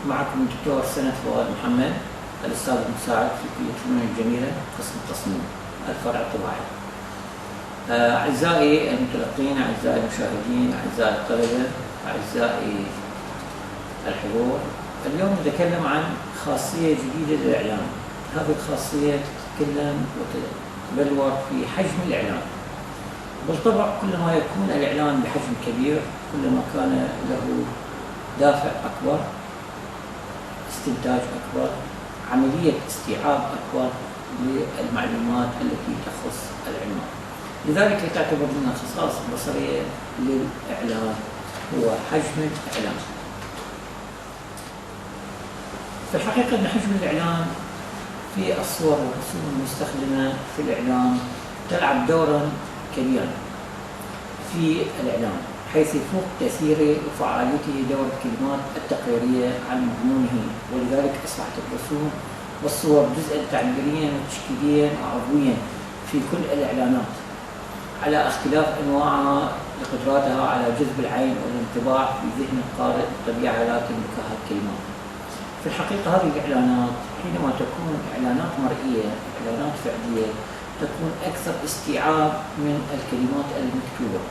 معكم الدكتور سند فؤاد محمد، الأستاذ المساعد في كلية الفنون الجميلة قسم التصميم الفرع الطباعي. أعزائي المتلقين، أعزائي المشاهدين، أعزائي الطلبة، أعزائي الحضور، اليوم نتكلم عن خاصية جديدة للإعلان. هذه الخاصية تتكلم وتبلور في حجم الإعلان. بالطبع كلما يكون الإعلان بحجم كبير كلما كان له دافع أكبر، استنتاج أكبر، عملية استيعاب أكبر للمعلومات التي تخص العنوان. لذلك تعتبر من الخصائص البصرية للإعلان هو حجم الإعلان. في الحقيقة أن حجم الإعلان في الصور والرسوم المستخدمة في الإعلان تلعب دورا كبيرا في الإعلان، حيث يفوق تأثيره وفعاليته دور الكلمات التقريرية عن مضمونه، ولذلك أصبحت الرسوم والصور جزءا تعبيريا وتشكيليا وعضويا في كل الإعلانات على اختلاف أنواعها لقدراتها على جذب العين والانطباع في ذهن القارئ بطبيعة لا تملكها الكلمات. في الحقيقة هذه الإعلانات حينما تكون إعلانات مرئية، إعلانات فعلية، تكون أكثر استيعاب من الكلمات المكتوبة،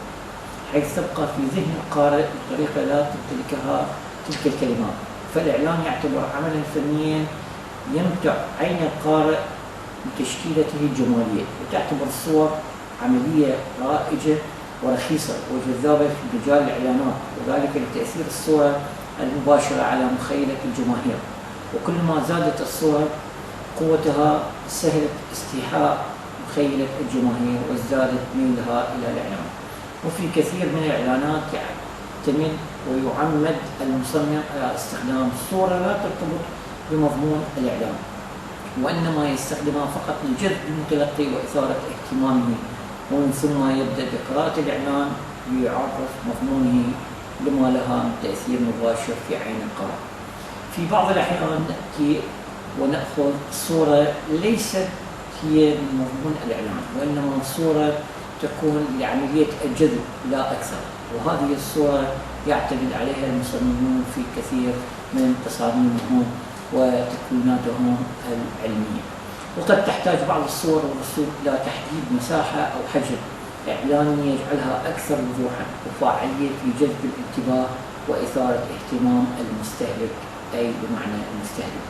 حيث تبقى في ذهن القارئ بطريقة لا تمتلكها تلك الكلمات. فالإعلان يعتبر عملا فنيا يمتع عين القارئ بتشكيلته الجمالية، وتعتبر الصور عملية رائجة ورخيصة وجذابة في مجال الإعلانات، وذلك لتأثير الصورة المباشرة على مخيلة الجماهير. وكلما زادت الصور قوتها سهلت استيحاء مخيلة الجماهير وازدادت ميلها إلى الإعلان. وفي كثير من الإعلانات يعتمد ويعمد المصنع على استخدام صورة لا ترتبط بمضمون الإعلان، وإنما يستخدمها فقط لجذب المتلقي وإثارة اهتمامه، ومن ثم يبدأ بقراءة الإعلان ليعرف مضمونه لما لها من تأثير مباشر في عين القارئ. في بعض الأحيان نأتي ونأخذ صورة ليست هي من مضمون الإعلان، وإنما صورة تكون لعملية الجذب لا أكثر، وهذه الصورة يعتمد عليها المصممون في كثير من تصاميمهم وتكويناتهم العلمية. وقد تحتاج بعض الصور والرسوم إلى تحديد مساحة أو حجم إعلاني يجعلها أكثر وضوحا وفاعلية في جذب الانتباه وإثارة اهتمام المستهلك، أي بمعنى المستهلك.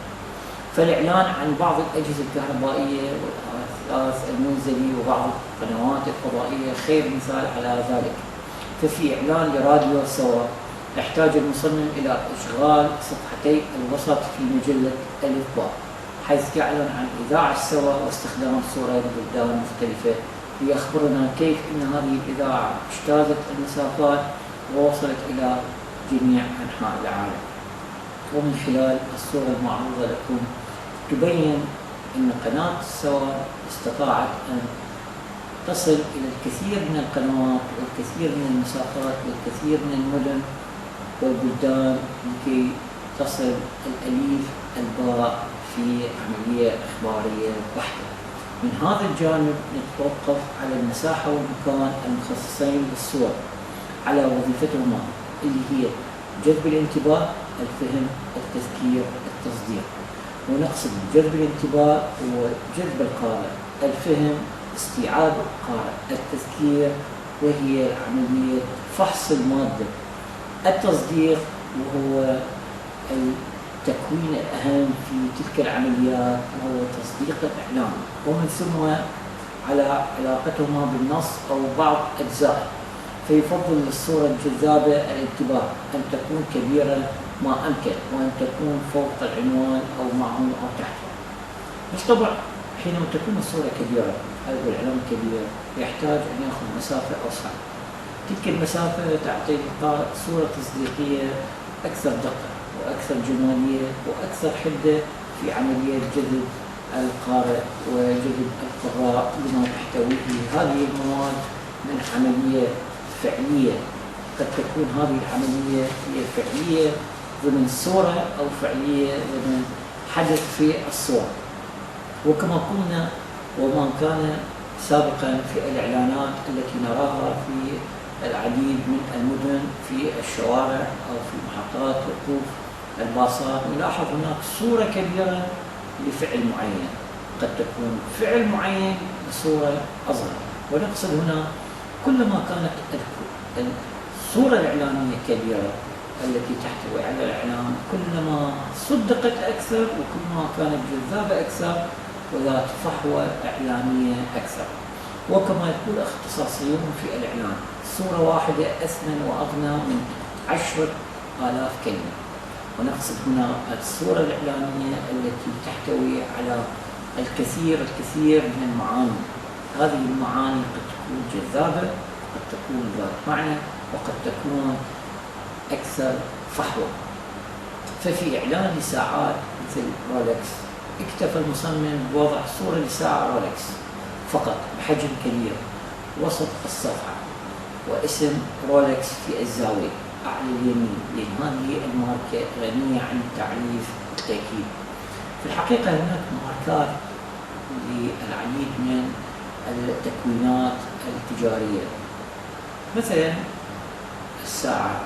فالإعلان عن بعض الأجهزة الكهربائية والأثاث المنزلي وبعض القنوات الفضائية خير مثال على ذلك. ففي إعلان لراديو سوا يحتاج المصمم إلى إشغال صفحتي الوسط في مجلة الإخبار، حيث يعلن عن إذاعة سوا واستخدام صورة ببلدان مختلفة ليخبرنا كيف أن هذه الإذاعة اجتازت المسافات ووصلت إلى جميع أنحاء العالم. ومن خلال الصورة المعروضة لكم تبين أن قناة سوا استطاعت أن تصل إلى الكثير من القنوات والكثير من المسافات والكثير من المدن والبلدان لكي تصل الأليف الباء في عملية إخبارية بحتة. من هذا الجانب نتوقف على المساحة والمكان المخصصين للصور على وظيفتهما اللي هي جذب الانتباه، الفهم، التذكير، التصديق. ونقصد جذب الانتباه وجذب القارئ، الفهم استيعاب القارئ، التذكير وهي عملية فحص المادة، التصديق وهو التكوين الأهم في تلك العمليات وهو تصديق الإعلان، ومن ثم على علاقتهما بالنص أو بعض أجزائه. فيفضل للصورة الجذابة الانتباه أن تكون كبيرة ما أمكن، وأن تكون فوق العنوان أو معه أو تحته. بالطبع حينما تكون الصورة كبيرة أو الإعلان كبير يحتاج أن يأخذ مسافة أوسع. تلك المسافة تعطي للقارئ صورة تصديقية أكثر دقة وأكثر جمالية وأكثر حدة في عملية جذب القارئ وجذب القراء لما تحتويه هذه المواد من عملية فعلية. قد تكون هذه العملية هي فعلية ضمن صورة أو فعلية ضمن حدث في الصورة. وكما قلنا وما كان سابقا في الإعلانات التي نراها في العديد من المدن في الشوارع أو في محطات وقوف الباصات نلاحظ هناك صورة كبيرة لفعل معين، قد تكون فعل معين بصورة أصغر. ونقصد هنا كلما كانت الصورة الإعلانية كبيرة التي تحتوي على الإعلان كلما صدقت أكثر وكلما كانت جذابة أكثر وذات فحوى إعلانية أكثر. وكما يقول اختصاصيون في الإعلان: صورة واحدة أثمن وأغنى من 10,000 كلمة. ونقصد هنا الصورة الإعلانية التي تحتوي على الكثير من المعاني. هذه المعاني قد تكون جذابة، قد تكون ذات معنى، وقد تكون أكثر فحوى. ففي إعلان لساعات مثل رولكس اكتفى المصمم بوضع صورة لساعة رولكس فقط بحجم كبير وسط الصفحة، واسم رولكس في الزاوية أعلى اليمين، لأن هذه الماركة غنية عن التعريف والتأكيد. في الحقيقة هناك ماركات للعديد من التكوينات التجارية، مثلا الساعة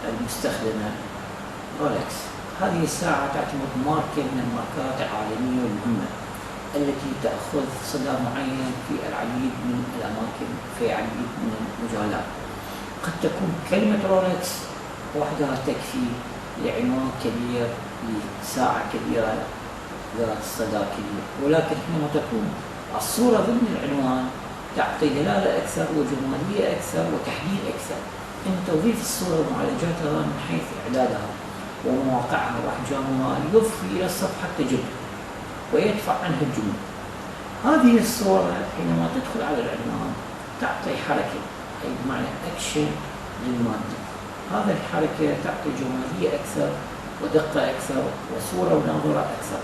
المستخدمة رولكس. هذه الساعة تعتبر ماركة من الماركات العالمية المهمة التي تأخذ صدى معين في العديد من الأماكن في العديد من المجالات. قد تكون كلمة رولكس وحدها تكفي لعنوان كبير لساعة كبيرة ذات صدى كبير، ولكن حينما تكون الصورة ضمن العنوان تعطي دلالة أكثر وجمالية أكثر وتحديد أكثر. إن توظيف الصورة ومعالجاتها من حيث إعدادها ومواقعها وأحجامها يضفي إلى الصفحة التجدد ويدفع عنها الجمهور. هذه الصورة حينما تدخل على العنوان تعطي حركة، أي بمعنى أكشن للمادة. هذه الحركة تعطي جمالية أكثر ودقة أكثر وصورة وناظرة أكثر،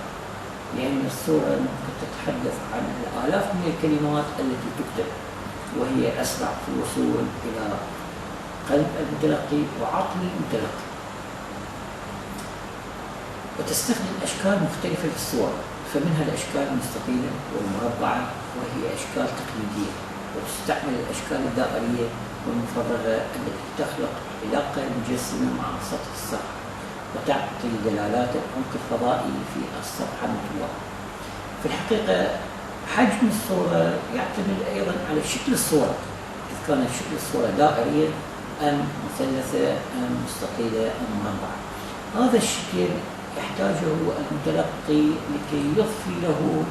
لأن الصورة ممكن تتحدث عن الآلاف من الكلمات التي تكتب، وهي أسرع في الوصول إلى قلب المتلقي وعقل المتلقي. وتستخدم أشكال مختلفة للصور، فمنها الأشكال المستطيلة والمربعة وهي أشكال تقليدية، وتستعمل الأشكال الدائرية والمفرغة التي تخلق علاقة مجسمة مع سطح الصفحة وتعطي دلالات العمق الفضائي في الصفحة المطبوعة. في الحقيقة حجم الصورة يعتمد أيضا على شكل الصورة، إذا كانت شكل الصورة دائرية أم مثلثة أم مستطيلة أم مربعة. هذا الشكل يحتاجه المتلقي لكي يضفي له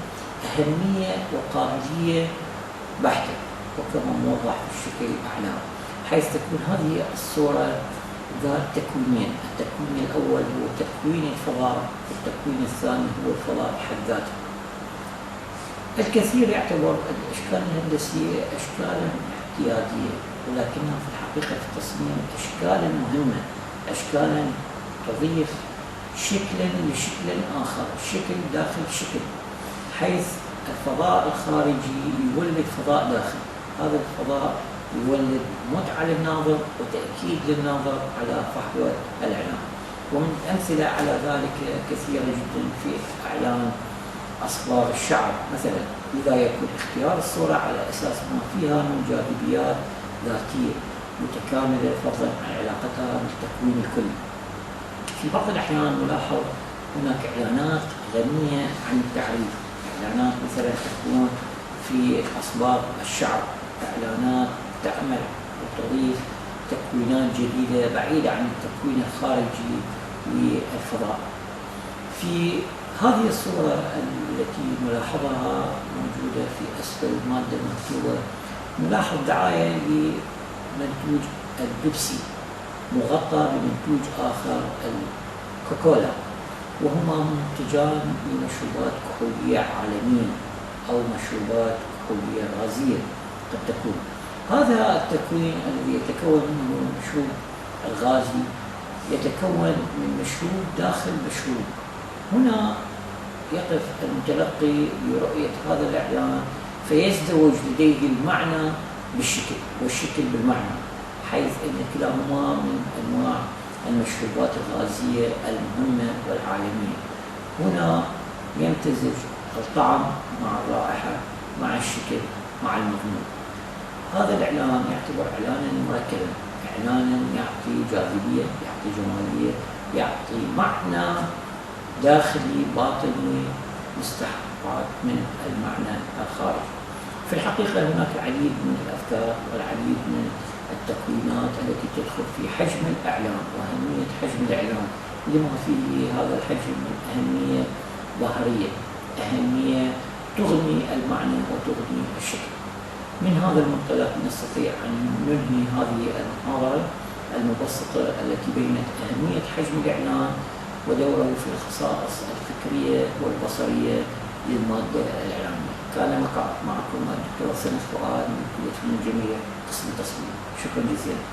أهمية وقابلية بحتة، وكما موضح في الشكل الأعلى، حيث تكون هذه الصورة ذات تكوينين: التكوين الأول هو تكوين الفضاء، والتكوين الثاني هو الفضاء بحد ذاته. الكثير يعتبر الأشكال الهندسية أشكالا اعتيادية، ولكنها في الحقيقة في التصميم أشكالا مهمة، أشكالا تضيف شكلا لشكل آخر، شكل داخل شكل، حيث الفضاء الخارجي يولد فضاء داخلي. هذا الفضاء يولد متعة للناظر وتأكيد للناظر على فحوى الإعلان. ومن أمثلة على ذلك كثيرة جدا في إعلان أصباغ الشعر مثلا، لذا يكون اختيار الصورة على أساس ما فيها من جاذبيات ذاتية متكاملة فضلا عن علاقتها بالتكوين الكلي. في بعض الأحيان نلاحظ هناك إعلانات غنية عن التعريف، إعلانات مثلا تكون في أصباغ الشعر، إعلانات تعمل وتضيف تكوينات جديدة بعيدة عن التكوين الخارجي للفضاء. في هذه الصورة التي نلاحظها موجودة في أسفل المادة المكتوبة، نلاحظ دعاية لمنتوج البيبسي مغطى بمنتوج آخر الكوكولا، وهما منتجان لمشروبات كحولية عالمية أو مشروبات كحولية غازية قد تكون. هذا التكوين الذي يتكون منه المشروب الغازي يتكون من مشروب داخل مشروب. هنا يقف المتلقي برؤية هذا الإعلان فيزدوج لديه المعنى بالشكل والشكل بالمعنى، حيث أن كلاهما من أنواع المشروبات الغازية المهمة والعالمية. هنا يمتزج الطعم مع الرائحة مع الشكل مع المضمون. هذا الإعلان يعتبر إعلانا مركبا، إعلانا يعطي جاذبية، يعطي جمالية، يعطي معنى داخلي باطني مستحقات من المعنى الخارجي. في الحقيقة هناك العديد من الأفكار والعديد من التكوينات التي تدخل في حجم الإعلام وأهمية حجم الإعلام، لما فيه هذا الحجم من أهمية ظاهرية، أهمية تغني المعنى وتغني الشكل. من هذا المنطلق نستطيع أن ننهي هذه المحاضرة المبسطة التي بينت أهمية حجم الإعلام ودوره في الخصائص الفكرية والبصرية للمادة الإعلامية. كان معكم الدكتور سند فؤاد من كلية الفنون الجميلة قسم التصميم. شكرا جزيلا.